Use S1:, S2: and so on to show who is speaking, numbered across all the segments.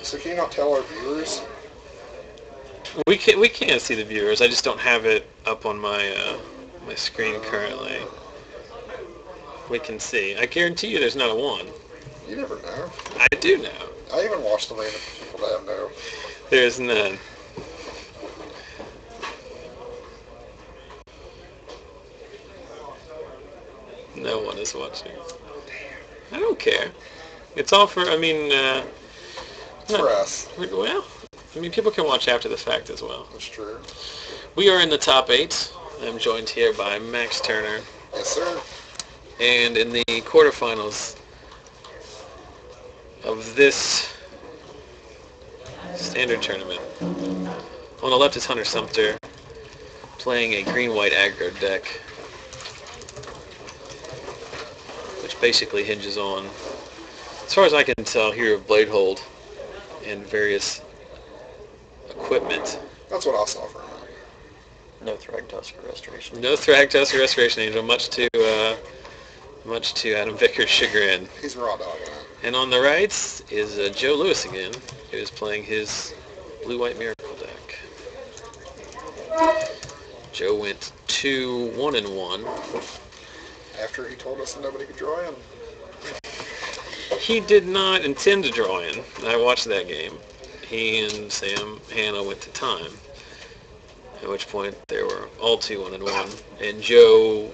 S1: So can you not tell our viewers?
S2: We can't see the viewers. I just don't have it up on my my screen currently. We can see. I guarantee you there's not a 1.
S1: You never know.
S2: I do know.
S1: I even watched the random people that know.
S2: There's none. No one is watching. I don't care. It's all for, I mean,
S1: For us.
S2: Well, I mean, people can watch after the fact as well.
S1: That's true.
S2: We are in the top 8. I'm joined here by Max Turner.
S1: Yes, sir.
S2: And in the quarterfinals of this standard tournament, on the left is Hunter Sumpter, playing a green-white aggro deck, which basically hinges on, as far as I can tell, Hero of Bladehold and various equipment.
S1: That's what I saw from him.
S3: No Thragtusker Restoration.
S2: No Thragtusker Restoration Angel, much to Adam Vicker's chagrin.
S1: He's raw dogging it.
S2: And on the right is Joe Lewis again, who is playing his Blue-White Miracle deck. Joe went 2-1-1.
S1: After he told us that nobody could draw in.
S2: He did not intend to draw in. I watched that game. He and Sam Hanna went to time, at which point they were all 2-1-1, and Joe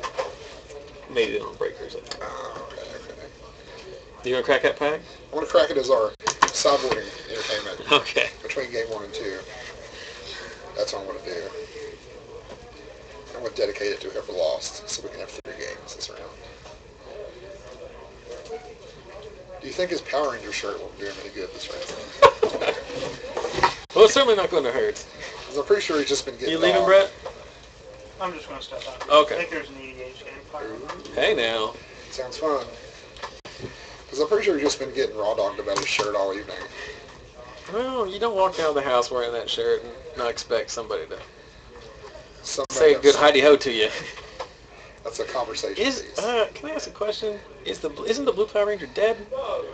S2: made it on breakers, I think.
S1: Okay.
S2: You want to crack that pack?
S1: I want to crack it as our sideboarding entertainment.
S2: Okay.
S1: Between game 1 and 2. That's what I'm going to do. I'm going to dedicate it to whoever lost, so we can have 3 games this round. Do you think his Power Ranger shirt will do him any good this round?
S2: Well, it's certainly not going to hurt.
S1: Because I'm pretty sure he's just been getting.
S2: You leaving, Brett?
S4: I'm just going to step out.
S2: Okay.
S4: I think there's an EDH game.
S2: Hey now.
S1: Sounds fun. Because I'm pretty sure he's just been getting raw dogged about his shirt all evening.
S2: Well, you don't walk out of the house wearing that shirt and not expect somebody to
S1: Somebody
S2: say good hidey-ho to you.
S1: That's a conversation piece.
S2: Can I ask a question? Isn't the Blue Power Ranger dead?
S3: No.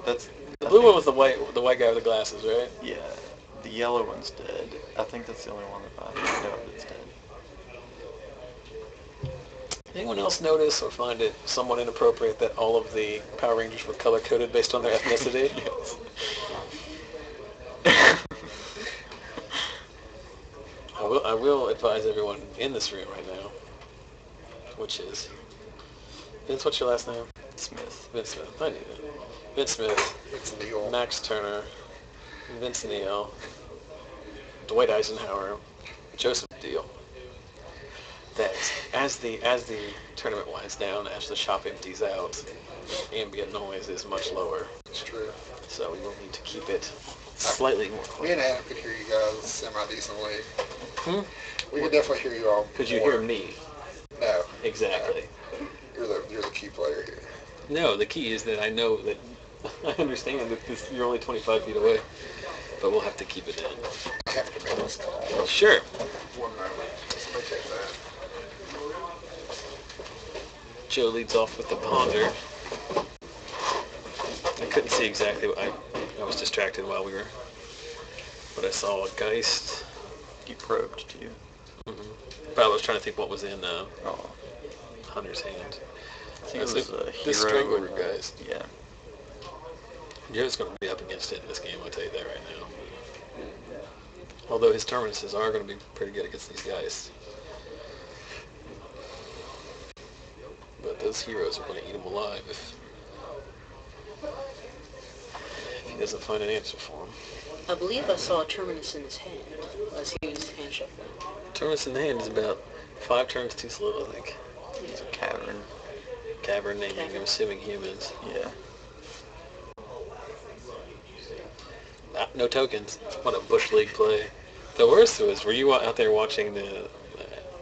S3: That's
S2: The blue one was the white guy with the glasses, right?
S3: Yeah. The yellow one's dead. I think that's the only one that I know that's dead.
S2: Anyone else notice or find it somewhat inappropriate that all of the Power Rangers were color-coded based on their ethnicity?
S3: Yes.
S2: I will advise everyone in this room right now, which is Vince. What's your last name?
S3: Smith.
S2: Vince Smith. I knew it. Vince Smith.
S1: It's Neil.
S2: Max Turner. Vince Neil. Dwight Eisenhower. Joseph Deal. That as the tournament winds down, as the shop empties out, ambient noise is much lower.
S1: It's true.
S2: So we will need to keep it slightly more
S1: Me
S2: quiet.
S1: and Adam could hear you guys semi-decently.
S2: Hmm?
S1: We could definitely hear you all.
S2: Could you
S1: more.
S2: hear me?
S1: No.
S2: Exactly.
S1: You're the key player here.
S2: No, the key is that I know that I understand that you're only 25 feet away, but we'll have to keep it in.
S1: I have to make this call.
S2: Sure.
S1: 1 moment. Let me take that.
S2: Joe leads off with the Ponder. I couldn't see exactly what I was distracted while we were, but I saw a Geist.
S3: You probed, too.
S2: But I was trying to think what was in
S3: Oh.
S2: Hunter's hand.
S3: I think it was a
S2: the
S3: hero.
S2: Strangler Geist.
S3: Yeah.
S2: Joe's going to be up against it in this game, I'll tell you that right now. Although his Terminuses are going to be pretty good against these guys. But those heroes are going to eat him alive if he doesn't find an answer for him.
S5: I believe I saw a Terminus in his hand as he was hand shuffling.
S2: Terminus in the hand is about 5 turns too slow, I think.
S3: It's a cavern.
S2: Cavern naming, I'm assuming humans.
S3: Yeah.
S2: No tokens. What a Bush League play. The worst was, were you out there watching the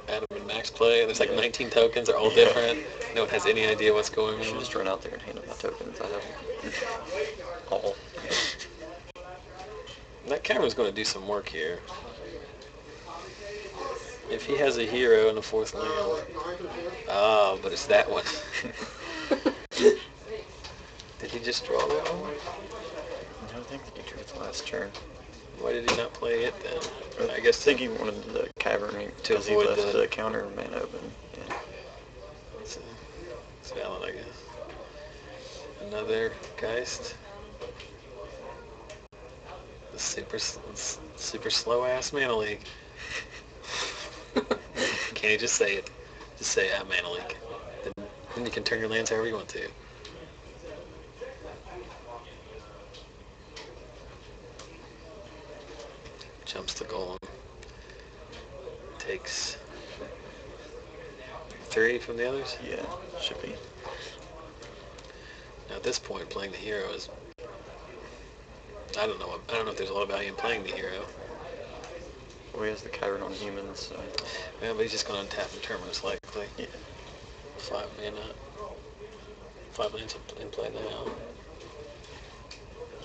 S2: Adam and Max play? There's like 19 tokens, they're all different. No one has any idea what's going
S3: I should
S2: on.
S3: just run out there and hand him my tokens. I have all.
S2: That camera's going to do some work here. If he has a hero in the 4th land. Ah, but it's that one. Did he just draw that one?
S3: I think he drew its last turn.
S2: Why did he not play it then? I
S3: I
S2: guess
S3: think he wanted the cavern because he
S2: avoid
S3: left the counter man open. Yeah.
S2: it's valid, I guess. Another Geist. The super slow ass Mana League. Can't you just say it? Just say Mana League. Then you can turn your lands however you want to. Jumps the golem. Takes 3 from the others.
S3: Yeah, should be.
S2: Now at this point, playing the hero is. I don't know if there's a lot of value in playing the hero.
S3: Well, he has the cavern on humans, so.
S2: Yeah, but he's just going to tap and terminus likely.
S3: Yeah.
S2: 5 mana. 5 lands in play now.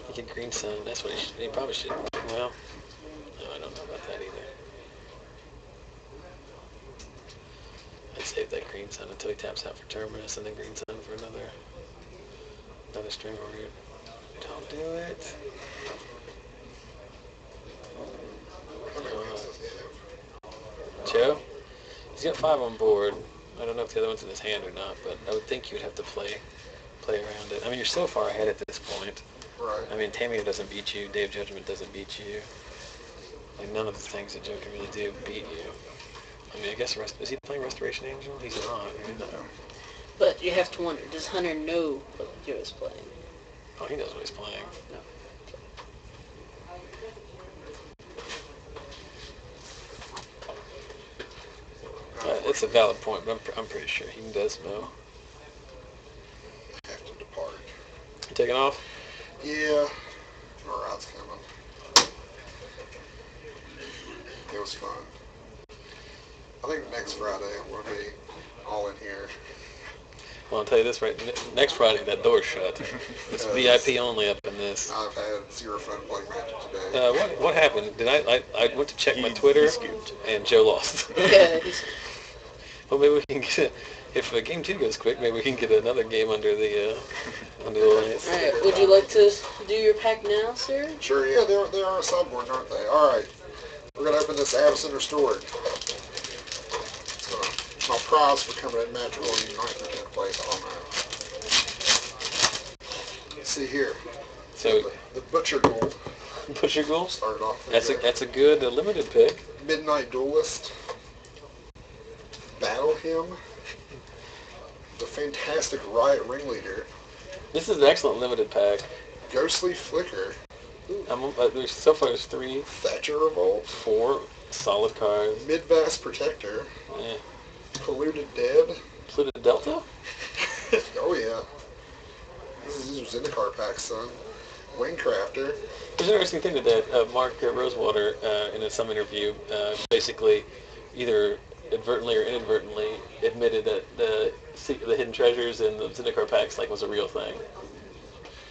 S2: He could green sun. That's what he probably should. Well, no, I don't know about that either. I'd save that green sun until he taps out for terminus and then green sun for another string warrior. Don't do it. Joe? He's got 5 on board. I don't know if the other one's in his hand or not, but I would think you'd have to play around it. I mean, you're so far ahead at this point.
S1: Right.
S2: I mean, Tamio doesn't beat you. Day of Judgment doesn't beat you. Like, none of the things that Joe can really do beat you. I mean, I guess, is he playing Restoration Angel? He's not, right?
S3: No.
S5: But you have to wonder, does Hunter know what Joe is playing?
S2: Oh, he knows what he's playing.
S5: No.
S2: It's a valid point, but I'm pretty sure he does know.
S1: I have to depart.
S2: You taking off?
S1: Yeah. My ride's coming. It was fun. I think next Friday I'm going to be all in here.
S2: Well, I'll tell you this right. Next Friday, that door's shut. It's VIP only up in this.
S1: I've had zero fun playing Magic today.
S2: What happened? I went to check my Twitter, and Joe lost.
S5: Yeah.
S2: Well, maybe we can get if game 2 goes quick, maybe we can get another game under the lights.
S5: Alright, would you like to do your pack now, sir?
S1: Sure, yeah, they are a sideboard, aren't they? Alright, we're going to open this Absent Restored. So, my prize for coming in Magical in 9th or 10th place, I don't know. Let's see here.
S2: So
S1: the Butcher Ghoul.
S2: Butcher Ghoul?
S1: Started off.
S2: That's a good limited pick.
S1: Midnight Duelist. Battle Hymn. The fantastic Riot Ringleader.
S2: This is an excellent limited pack.
S1: Ghostly Flicker.
S2: So far there's 3.
S1: Thatcher Revolt.
S2: 4 solid cards.
S1: Midvast Protector.
S2: Yeah.
S1: Polluted Dead.
S2: Polluted Delta?
S1: Oh yeah. These are Zendikar packs, son. Wingcrafter.
S2: There's an interesting thing that Mark Rosewater, in some interview, basically either advertently or inadvertently admitted that the hidden treasures in the Zendikar packs was a real thing,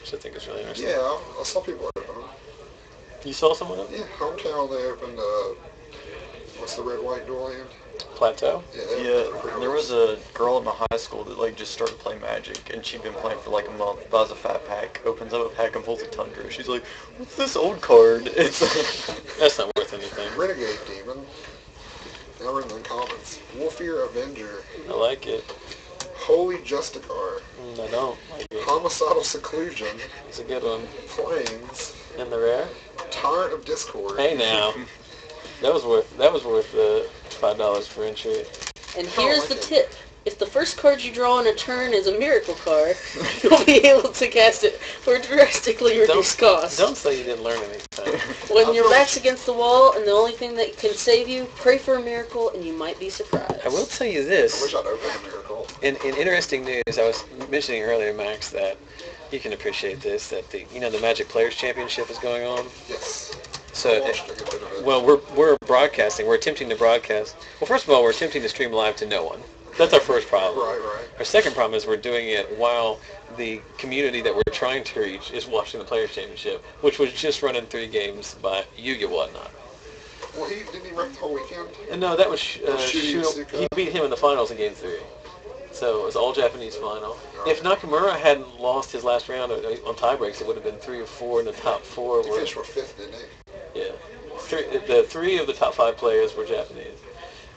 S2: which I think is really interesting.
S1: Yeah, I saw people open them.
S2: You saw someone open?
S1: Yeah, Hometown they opened. What's the red white dual land?
S2: Plateau?
S3: Yeah, there was a girl at my high school that just started playing Magic, and she'd been playing for a month, buys a fat pack, opens up a pack and pulls a Tundra. She's like, what's this old card? It's
S2: That's not worth anything.
S1: Renegade Demon. Now we're in the comments. Wolfear Avenger.
S2: I like it.
S1: Holy Justicar.
S2: I don't like it.
S1: Homicidal Seclusion.
S2: It's a good one.
S1: Plains.
S2: And the rare?
S1: Tyrant of Discord.
S2: Hey now. That was worth $5 for entry.
S5: And here's the tip. If the first card you draw in a turn is a miracle card, you'll be able to cast it for drastically reduced cost.
S2: Don't say you didn't learn anything.
S5: When your back's against the wall and the only thing that can save you, pray for a miracle and you might be surprised.
S2: I will tell you
S1: I
S2: this.
S1: wish I'd opened a miracle.
S2: In interesting news, I was mentioning earlier, Max, that you can appreciate this, that the Magic Players Championship is going on.
S1: Yes.
S2: So,
S1: I watched a good bit of it.
S2: well, we're broadcasting. We're attempting to broadcast. Well, first of all, we're attempting to stream live to no one. That's our first problem.
S1: Right.
S2: Our second problem is we're doing it while the community that we're trying to reach is watching the Players Championship, which was just running 3 games by Yuya Whatnot.
S1: Well, didn't he rep the whole weekend?
S2: And no, that was
S1: Shooty
S2: he beat him in the finals in Game 3. So it was all Japanese final. If Nakamura hadn't lost his last round on tie breaks, it would have been 3 or 4 in the top 4.
S1: He finished for 5th, didn't he?
S2: Yeah. The 3 of the top 5 players were Japanese.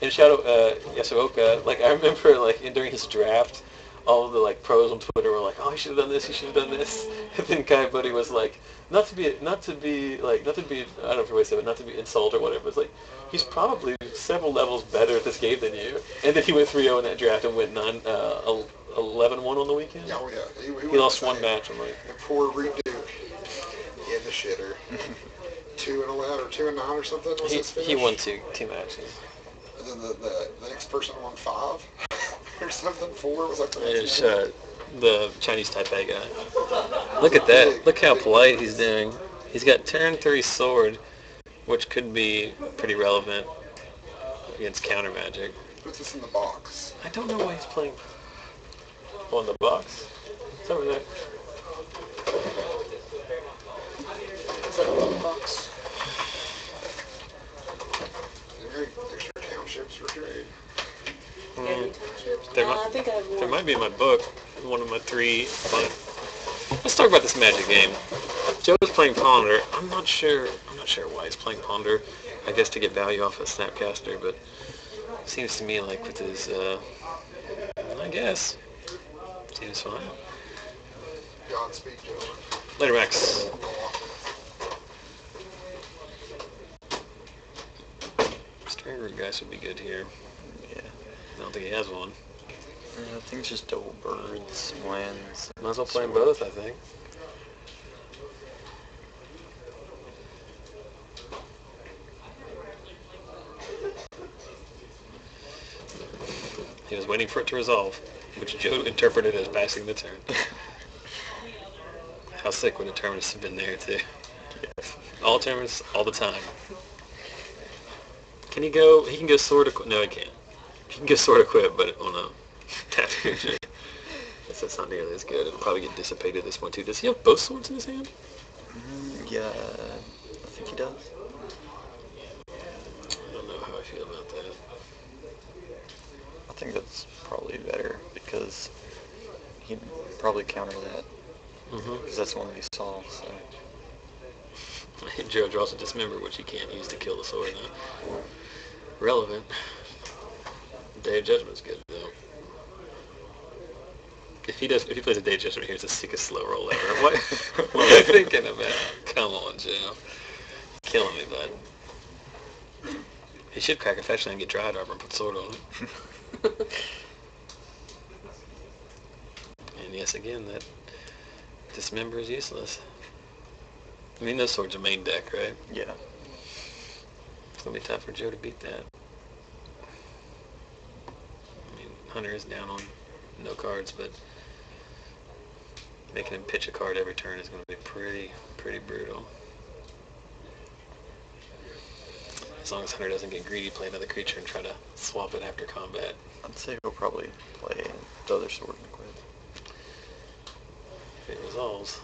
S2: And Yasuoka, like I remember, like during his draft, all of the like pros on Twitter were like, "Oh, he should have done this. He should have done this." And then Kai Buddy was like, not to be, I don't know if you say, but not to be insult or whatever. It's like he's probably several levels better at this game than you. And then he went 3-0 in that draft and went 11-1 on the weekend.
S1: Yeah, oh yeah.
S2: He lost one match. I'm like,
S1: and poor Reed Duke in the shitter. 2-11 or 2-9 or something was his finish.
S2: he won two matches.
S1: And then the next person won 5 or something. 4 was like
S2: It's the Chinese Taipei guy. Look at that. Look how polite he's doing. He's got turn 3 sword, which could be pretty relevant against counter magic.
S1: Puts us in the box.
S2: I don't know why he's playing on the box. It's over there.
S5: Is that a little box?
S1: Extra townships for trade.
S5: Every township?
S2: There
S5: I think I have
S2: There
S5: one.
S2: might be in my book, one of my 3. Let's talk about this Magic game. Joe's playing Ponder. I'm not sure why he's playing Ponder. I guess to get value off of Snapcaster, but it seems to me like with his, I guess, seems fine.
S1: Godspeed, Joe.
S2: Later, Max. String root guys would be good here.
S3: Yeah.
S2: I don't think he has one.
S3: I think it's just double birds, wins.
S2: Might as well play them both, I think. He was waiting for it to resolve, which Joe interpreted as passing the turn. How sick would a tournament have been there, too? All tournaments, all the time. Can he go? He can go sword equip. No, he can't. He can go sword equip, but oh no, tap fusion. That's not nearly as good. It'll probably get dissipated at this point too. Does he have both swords in his hand?
S3: Yeah, I think he does.
S2: I don't know how I feel about that.
S3: I think that's probably better because he'd probably counter that because that's one he saw. So.
S2: Joe draws a dismember, which he can't use to kill the sword. Huh? Relevant. Day of Judgment's good though. If he plays a Day of Judgment here, it's the sickest slow roll ever. What am I thinking about? Come on, Joe. Killing me, bud. He should crack a fetch and get Dried Arbor and put sword on it. And yes, again, that dismember is useless. I mean, those swords are main deck, right?
S3: Yeah.
S2: It's going to be tough for Joe to beat that. I mean, Hunter is down on no cards, but making him pitch a card every turn is going to be pretty brutal. As long as Hunter doesn't get greedy, play another creature and try to swap it after combat.
S3: I'd say he'll probably play the other sword and quit.
S2: If it resolves.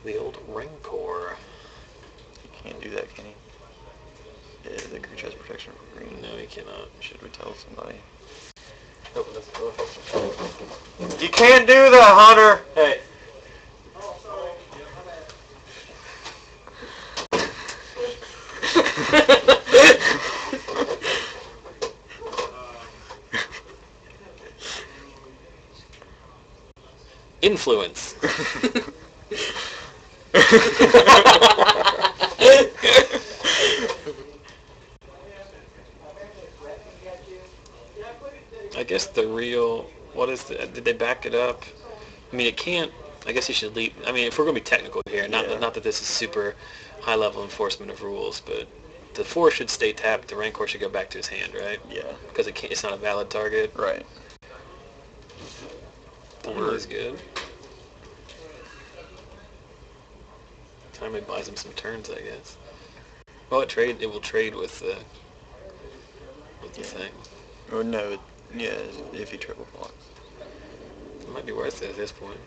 S2: The old Rancor.
S3: He can't do that, can he? Yeah, the creature has protection for green.
S2: No, he cannot.
S3: Should we tell somebody?
S2: Open this door.
S3: You can't do that, Hunter!
S2: Hey. Influence. I guess the real, did they back it up? I mean, it can't, I guess you should leave, I mean, if we're going to be technical here, not that this is super high level enforcement of rules, but the 4 should stay tapped, the Rancor should go back to his hand, right?
S3: Yeah.
S2: Because it's not a valid target.
S3: Right.
S2: Thunder is good. Time it buys him some turns, I guess. Well, it will trade with the thing.
S3: Or no, yeah, if he triple blocks.
S2: It might be worth it at this point.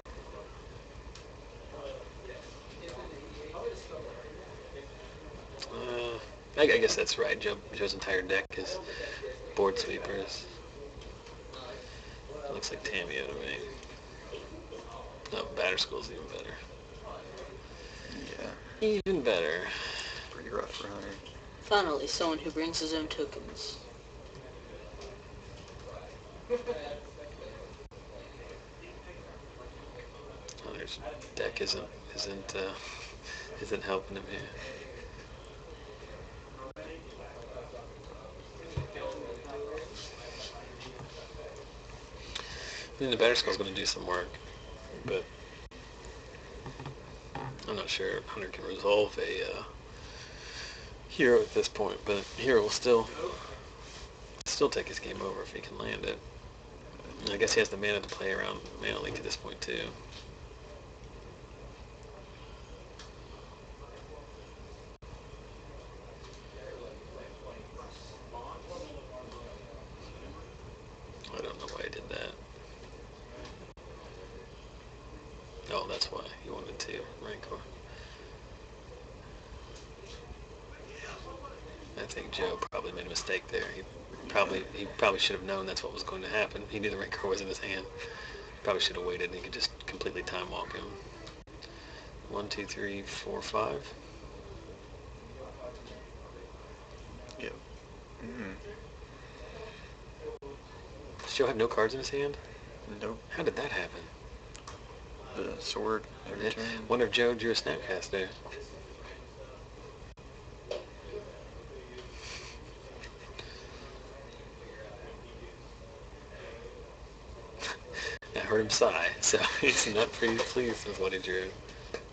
S2: I guess that's right. Joe's entire deck is board sweepers. Looks like Tamio to me. No, Batter School's even better.
S3: Yeah.
S2: Even better.
S3: Pretty rough for Hunter.
S5: Finally, someone who brings his own tokens.
S2: Hunter's deck isn't helping him here. I mean, the Batter Skull's going to do some work, but I'm not sure Hunter can resolve a hero at this point. But hero will still take his game over if he can land it. And I guess he has the mana to play around Mana Leak at this point too. I don't know why he did that. Oh, that's why he wanted to Rancor. I think Joe probably made a mistake there. He probably should have known that's what was going to happen. He knew the Rancor was in his hand. Probably should have waited and he could just completely time walk him. 1, 2, 3, 4, 5.
S3: Yep. Mm.
S2: Does Joe have no cards in his hand?
S3: Nope.
S2: How did that happen?
S3: The sword every turn.
S2: Wonder if Joe drew a Snapcast there. I heard him sigh, so he's not pretty pleased with what he drew.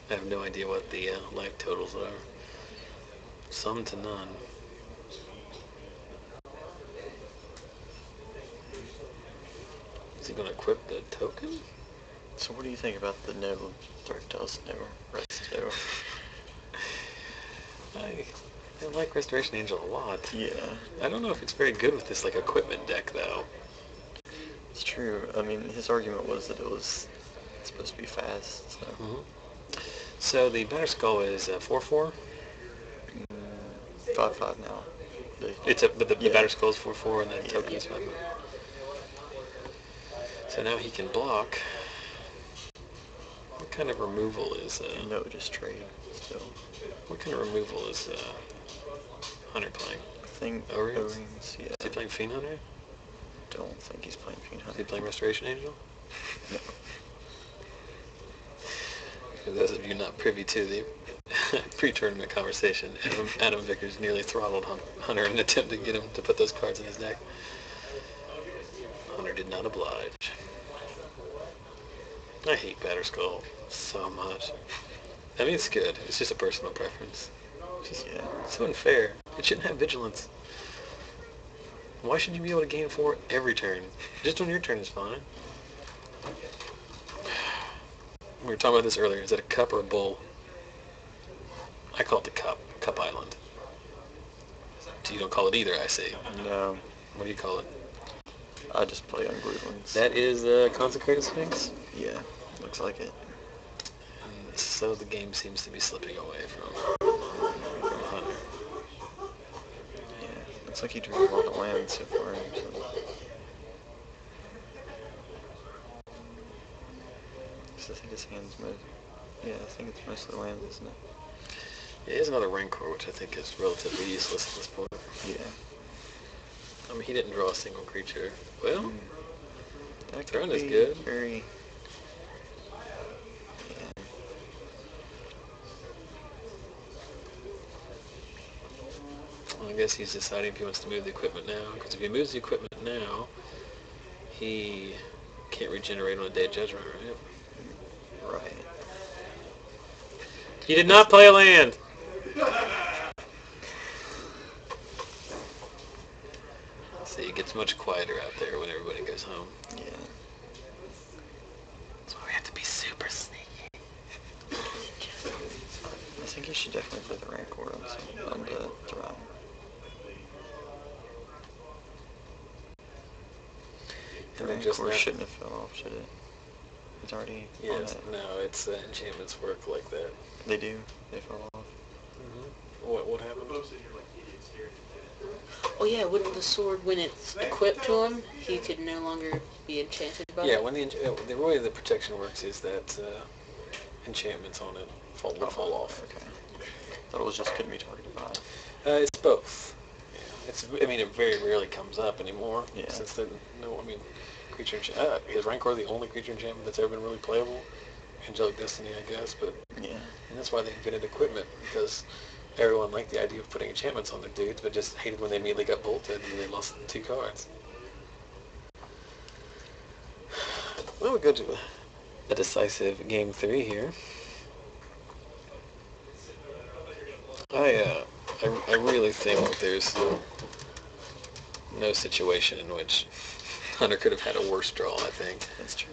S2: I have no idea what the life totals are. Some to none. Is he going to equip the token?
S3: So what do you think about the no Thragtusk no rest no?
S2: I like Restoration Angel a lot.
S3: Yeah.
S2: I don't know if it's very good with this like equipment deck though.
S3: It's true. I mean, his argument was that it was supposed to be fast. So,
S2: So the Batter Skull is 4/4.
S3: 5/5 now.
S2: But the
S3: Yeah.
S2: Batter Skull is 4/4 and the
S3: Yeah.
S2: token is 5/5. So now he can block. What kind of removal is
S3: No, just trade still.
S2: what kind of removal is Hunter playing?
S3: I think
S2: O-Rings?
S3: O-Rings, yeah.
S2: Is he playing Fiend Hunter?
S3: Don't think he's playing Fiend
S2: Is
S3: Hunter.
S2: he playing Restoration Angel?
S3: No.
S2: For those of you not privy to the pre-tournament conversation, Adam Vickers nearly throttled Hunter in an attempt to get him to put those cards in his deck. Hunter did not oblige. I hate Batter Skull so much. I mean, it's good. It's just a personal preference. It's just so unfair. It shouldn't have vigilance. Why should you be able to gain 4 every turn? Just when your turn is fine. We were talking about this earlier. Is it a cup or a bowl? I call it the cup. Cup Island. So you don't call it either, I see.
S3: No.
S2: What do you call it?
S3: I just play unglued ones.
S2: That is Consecrated Sphinx?
S3: Yeah, looks like it.
S2: And so the game seems to be slipping away from Hunter.
S3: Yeah, looks like he drew a lot of lands so far. So I think his hand's I think it's mostly lands, isn't it?
S2: Yeah, he has another Rancor, which I think is relatively useless at this point.
S3: Yeah.
S2: I mean, he didn't draw a single creature. Well,
S3: That
S2: Throne
S3: could
S2: is
S3: be
S2: good.
S3: Very. Yeah.
S2: Well, I guess he's deciding if he wants to move the equipment now. Because if he moves the equipment now, he can't regenerate on a Day of Judgment, right?
S3: Right.
S2: He did not play a land! See, it gets much quieter out there when everybody goes home.
S3: Yeah.
S2: That's why we have to be super sneaky.
S3: I think he should definitely play the Rancor on the Throne. The Rancor shouldn't have fell off, should it? It's already on
S2: Yes,
S3: it.
S2: no, it's enchantments work like that.
S3: They do. They fall off.
S2: What happened?
S5: Oh yeah, wouldn't the sword, when it's equipped to him, he could no longer be enchanted by
S2: Yeah,
S5: it?
S2: when the way the protection works is that enchantments on it would fall off.
S3: Okay. Thought it was just couldn't be targeted by.
S2: It's both. Yeah. I mean, it very rarely comes up anymore.
S3: Yeah.
S2: Since creature enchantment. Is Rancor the only creature enchantment that's ever been really playable? Angelic Destiny, I guess, but
S3: Yeah.
S2: and that's why they invented equipment, because everyone liked the idea of putting enchantments on their dudes, but just hated when they immediately got bolted and they lost 2 cards. Well, we go to a decisive game 3 here. I really think there's no situation in which Hunter could have had a worse draw, I think.
S3: That's true.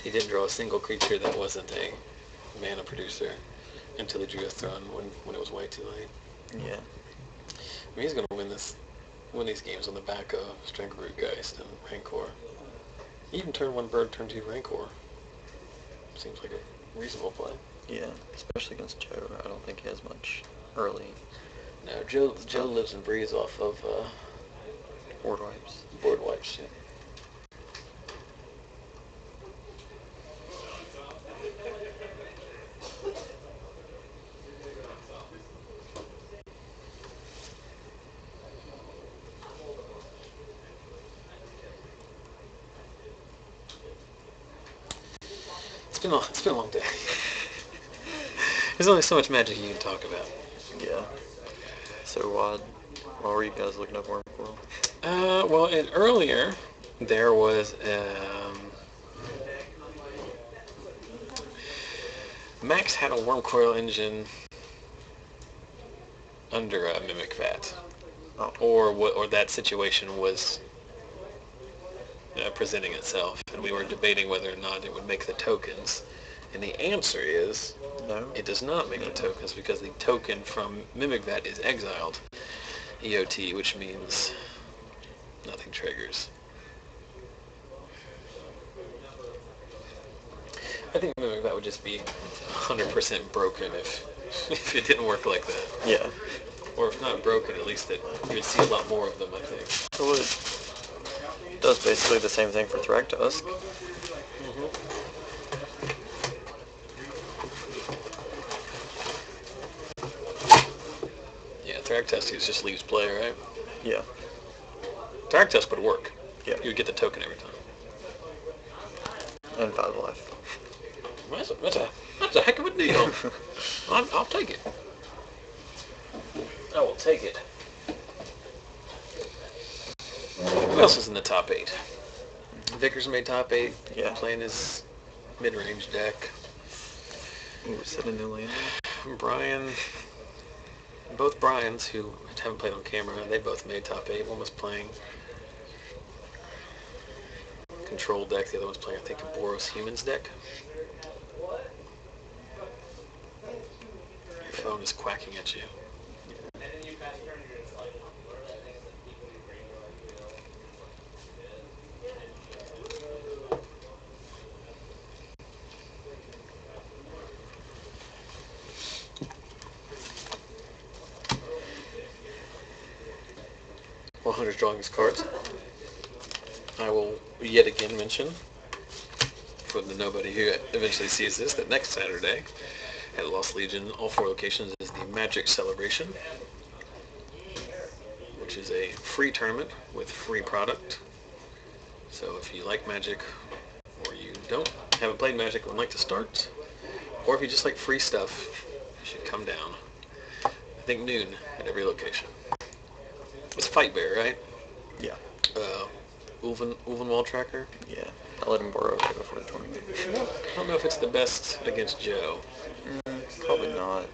S2: He didn't draw a single creature that wasn't a mana producer until he drew a Throne when it was way too late.
S3: Yeah.
S2: I mean, he's going to win these games on the back of Strength Rootgeist and Rancor. Even turn 1 Bird, turn 2 Rancor. Seems like a reasonable play.
S3: Yeah, especially against Joe. I don't think he has much early
S2: No, Joe lives and breathes off of
S3: board wipes.
S2: board wipes. Yeah. It's been a long day. There's only so much Magic you can talk about.
S3: Yeah. So why were you guys looking up Worm Coil?
S2: Well, earlier there was Max had a Worm Coil engine under a Mimic Vat, or that situation was presenting itself, and we were debating whether or not it would make the tokens. And the answer is
S3: No.
S2: it does not make the tokens, because the token from Mimic Vat is exiled EOT, which means nothing triggers. I think Mimic Vat would just be 100% broken if it didn't work like that.
S3: Yeah.
S2: Or if not broken, at least that you would see a lot more of them, I think.
S3: So it does basically the same thing for Thragtusk.
S2: Yeah, Thragtusk just leaves play, right?
S3: Yeah.
S2: Thragtusk would work.
S3: Yeah.
S2: You would get the token every time.
S3: And 5 life.
S2: Well, that's a heck of a deal. I'll take it. I will take it. Who else is in the top 8? Vickers made top 8.
S3: Yeah.
S2: Playing his mid-range deck.
S3: Ooh, set a new landing.
S2: Brian, both Brians, who haven't played on camera, they both made top 8. One was playing control deck. The other one's playing, I think, a Boros Humans deck. Your phone is quacking at you. While Hunter's drawing his cards, I will yet again mention, for the nobody who eventually sees this, that next Saturday at Lost Legion, all 4 locations, is the Magic Celebration, which is a free tournament with free product. So if you like Magic, or you haven't played Magic and would like to start, or if you just like free stuff, you should come down. I think noon at every location. It's Fight Bear, right?
S3: Yeah.
S2: Ulven Wall Tracker?
S3: Yeah. I let him borrow it before the tournament.
S2: I don't know if it's the best against Joe.
S3: Probably not.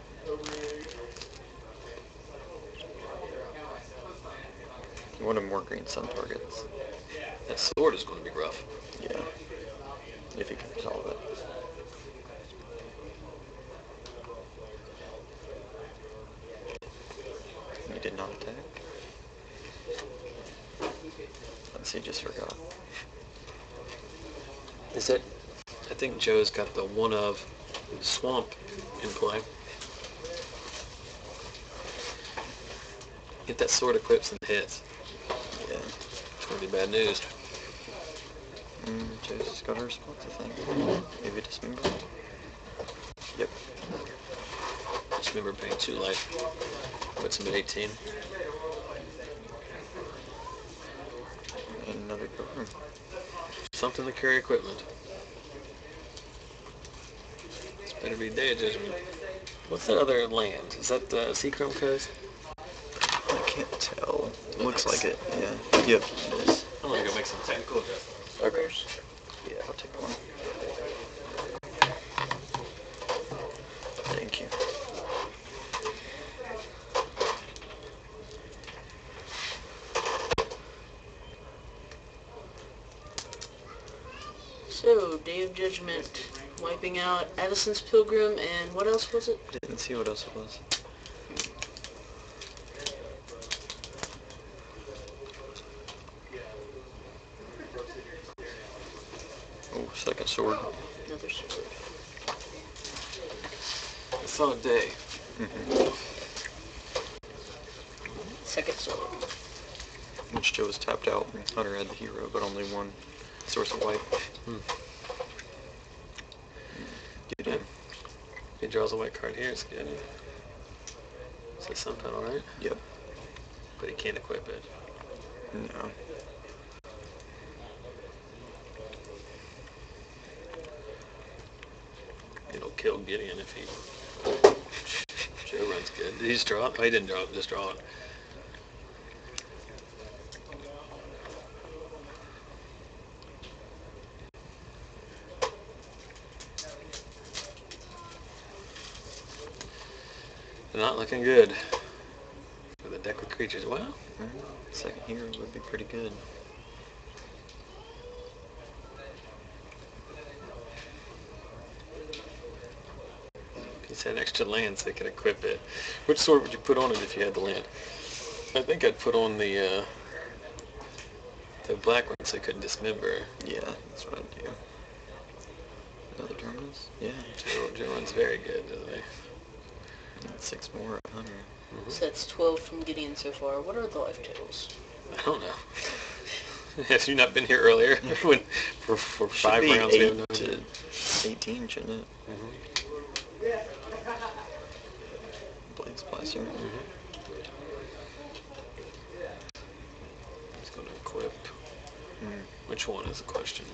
S3: You wanted more green sun targets.
S2: That sword is going to be rough.
S3: Yeah. If he can resolve it. He did not attack. Unless he just forgot.
S2: Is it? I think Joe's got the one of Swamp in play. Get that sword equips and hits.
S3: Yeah.
S2: It's gonna be bad news.
S3: Joe's got her response, I think. Maybe dismember. Yep.
S2: Dismember paying 2 life. Puts him at 18.
S3: And another program.
S2: Something to carry equipment. This better be Day of Judgment. What's that other land? Is that the Seachrome Coast?
S3: I can't tell. Looks like it, yeah. Yep, it is.
S2: I'm gonna go make some technical adjustments.
S3: Okay. Yeah, I'll take one. Thank you.
S5: So, Day of Judgment, wiping out Addison's Pilgrim, and what else was it?
S3: I didn't see what else it was. Oh, second sword.
S5: Another sword.
S2: I saw Day.
S5: Second sword.
S3: Which Joe was tapped out, and Hunter had the hero, but only one source of white. Get in.
S2: He draws a white card here, it's good. Says some pedal, right?
S3: Yep.
S2: But he can't equip it.
S3: No.
S2: It'll kill Gideon if he... Joe runs good. Did he just draw it? Oh, he didn't draw it, just draw it. Not looking good for the deck with creatures. Well,
S3: Second hero would be pretty good.
S2: if he's had extra land so they could equip it. Which sword would you put on it if you had the land? I think I'd put on the black one so he couldn't dismember.
S3: Yeah, that's what I'd do. Another terminus? Yeah.
S2: Joe runs very good, doesn't he?
S3: 6 more at 100.
S5: So that's 12 from Gideon so far. What are the life totals?
S2: I don't know. Have you not been here earlier? When for 5
S3: Should be
S2: rounds we
S3: 8
S2: have no
S3: to
S2: idea.
S3: 18, shouldn't it? Blade Splicer.
S2: He's going to equip. Which one is the question?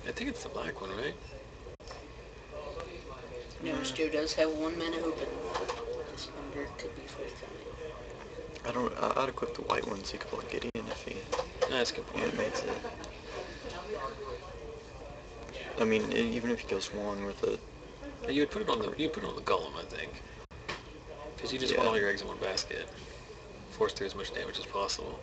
S2: I think it's the black one, right?
S5: Notice Joe does have 1 mana open. Dismember could be forthcoming.
S3: I'd equip the white one so you could block Gideon if he
S2: That's a good point.
S3: animates it. I mean, even if he goes 1 with it.
S2: You would put it on the golem, I think, because you just want all your eggs in one basket. Force through as much damage as possible.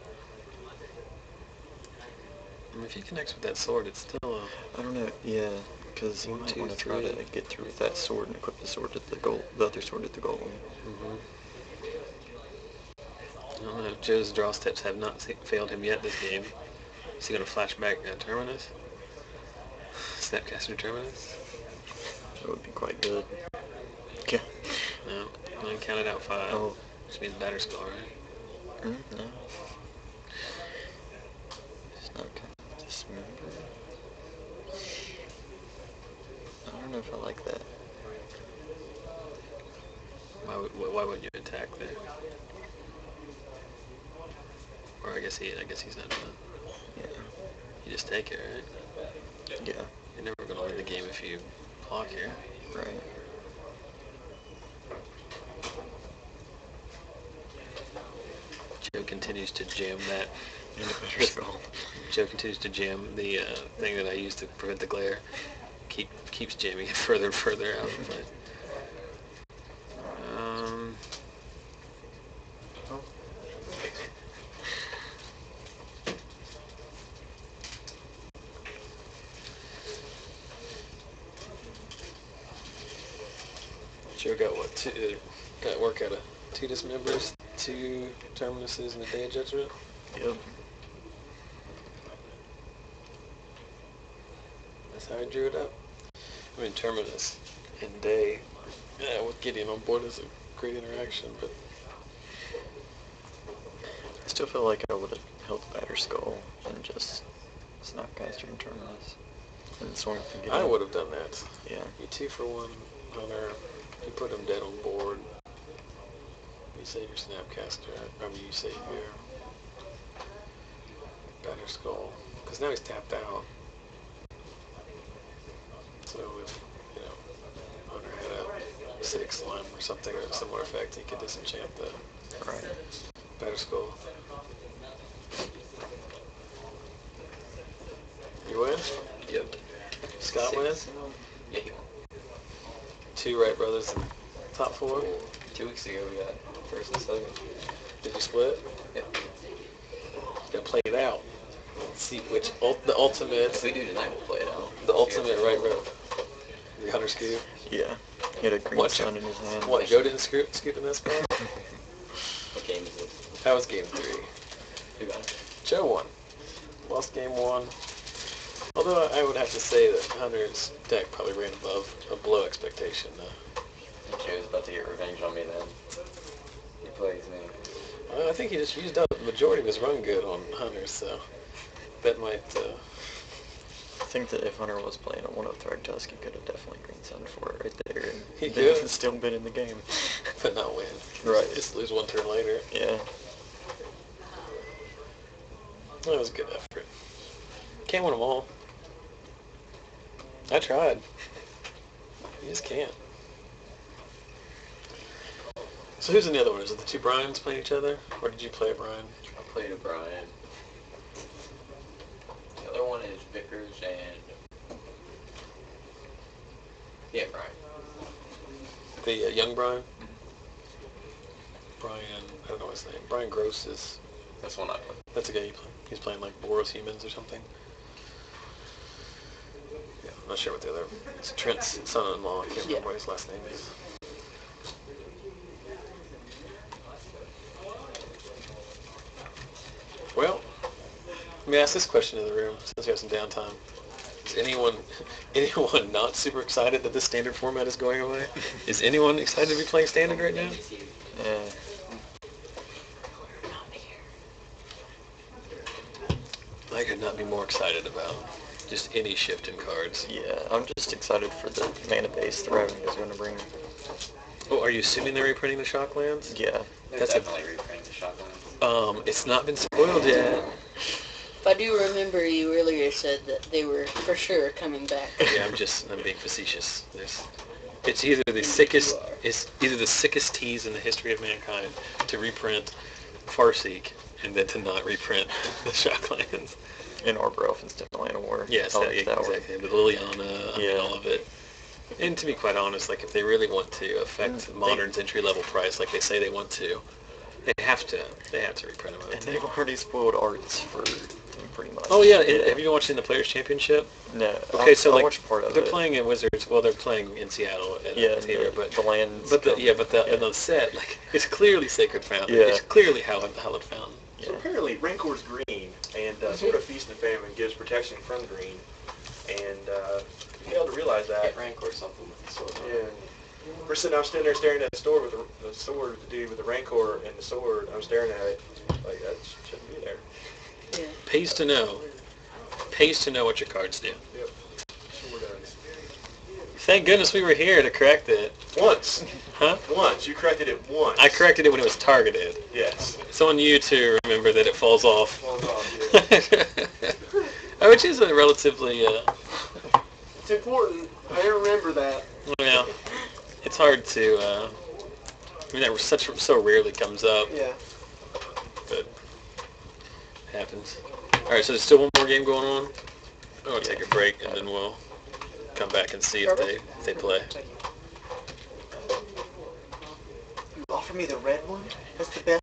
S2: I mean, if he connects with that sword, it's still a...
S3: I don't know, yeah, because he might want to try to get through with that sword and equip the sword at the other sword at the golem.
S2: I don't know if Joe's draw steps have not failed him yet this game. Is he going to flash back Terminus? Snapcaster Terminus?
S3: That would be quite good. Yeah.
S2: No. Only counted out 5.
S3: Oh.
S2: Which means batter skull, right?
S3: No. It's not kind of dismember. I don't know if I like that.
S2: Why would you attack there? Or I guess he's not done.
S3: Yeah.
S2: You just take it, right?
S3: Yeah.
S2: You're never going to win the game if you block here.
S3: Right.
S2: Joe continues to jam that.
S3: And a better skull.
S2: Joe continues to jam the thing that I used to prevent the glare. Keeps jamming it further and further out of the play. Joe got what? Got work out of 2 dismembers, 2 terminuses, and a Day of Judgment.
S3: Yep.
S2: That's how I drew it up. I mean, terminus and day. Yeah, with Gideon on board is great interaction, but
S3: I still feel like I would have held the batter skull and just Snapcaster and Terminus. And swung at the beginning.
S2: I would have done that.
S3: Yeah.
S2: You 2-for-1 Hunter. You put him dead on board. You save your Snapcaster. I mean, you save your batter skull. Because now he's tapped out. So if, you know, Hunter had a 6 slime or something of a similar effect, he could disenchant the batter skull. You win?
S6: Yep.
S2: Scott
S6: 6.
S2: wins?
S6: Yeah, he won.
S2: 2 Wright brothers in top 4.
S6: 2 weeks ago we got first and second.
S2: Did you split?
S6: Yep.
S2: Gotta play it out. See which the ultimate.
S6: If we do tonight, we'll play it out.
S2: The ultimate right row. The Hunter scoop.
S3: Yeah. He had a green sun in his hand.
S2: What, Joe didn't scoop in that spot?
S6: What game is this?
S2: That was game 3.
S6: Who got it?
S2: Joe won. Lost game 1. Although I would have to say that Hunter's deck probably ran below expectation.
S6: Joe's about to get revenge on me then. He plays me.
S2: I think he just used up the majority of his run good on Hunter, so that might...
S3: I think that if Hunter was playing a 1-0 Thragtusk, he could have definitely green sunned for it right there. And
S2: He
S3: then
S2: could.
S3: still been in the game.
S2: but not win.
S3: Right.
S2: Just lose 1 turn later.
S3: Yeah.
S2: That was a good effort. Can't win them all. I tried. You just can't. So who's in the other one? Is it the 2 Bryans playing each other? Or did you play a Bryan?
S6: I played a Brian. The other one is Vickers and... Yeah, Brian.
S2: The young Bryan? Brian, I don't know his name. Brian Gross is...
S6: That's one I played.
S2: That's a guy you play. He's playing like Boros Humans or something. Yeah, I'm not sure what the other... It's Trent's son-in-law. I can't remember what his last name is. Well, let me ask this question in the room since we have some downtime. Is anyone not super excited that this standard format is going away? Is anyone excited to be playing standard right now?
S3: Yeah.
S2: I could not be more excited about just any shift in cards.
S3: Yeah, I'm just excited for the mana base the Raving is going to bring.
S2: Oh, are you assuming they're reprinting the Shocklands?
S3: Yeah.
S6: That's definitely reprinting the shotgun.
S2: It's not been spoiled yet.
S5: I do remember you earlier said that they were for sure coming back.
S2: Yeah, I'm being facetious. It's either the sickest tease in the history of mankind to reprint Farseek and then to not reprint the Shocklands.
S3: In Arbor Elf instead of Land of War.
S2: Yes, exactly. With Liliana, I mean, all of it. And to be quite honest, like if they really want to affect Modern's entry-level price like they say they want to, they have to reprint them.
S3: And they've already spoiled arts for pretty much.
S2: Oh yeah, have you been watching the Players Championship?
S3: No.
S2: Okay, so
S3: I
S2: like
S3: watched part of
S2: they're
S3: it.
S2: playing in Wizards. Well, they're playing in Seattle at theater, but
S3: the lands.
S2: and the set, like it's clearly Sacred Fountain.
S3: Yeah.
S2: It's clearly Hallowed Fountain.
S7: So apparently Rancor's green, and sort of Feast and Famine gives protection from green, and you failed to realize that.
S6: Get rank or something with the sword.
S7: Yeah. I'm sitting there staring at the sword with the sword, the dude with the Rancor and the sword. I'm staring at it, like that shouldn't be there.
S5: Yeah.
S2: Pays to know what your cards do.
S7: Yep. Sure does.
S2: Thank goodness we were here to correct it.
S7: Once.
S2: Huh?
S7: Once. You corrected it once.
S2: I corrected it when it was targeted.
S7: Yes.
S2: It's on you to remember that it falls off.
S7: Falls off, yeah.
S2: Which is a relatively,
S7: It's important. I remember that.
S2: well, it's hard to, I mean, that so rarely comes up,
S7: Yeah.
S2: but it happens. Alright, so there's still one more game going on? I'll take a break and then we'll come back and see if they play.
S7: You offer me the red one? That's the best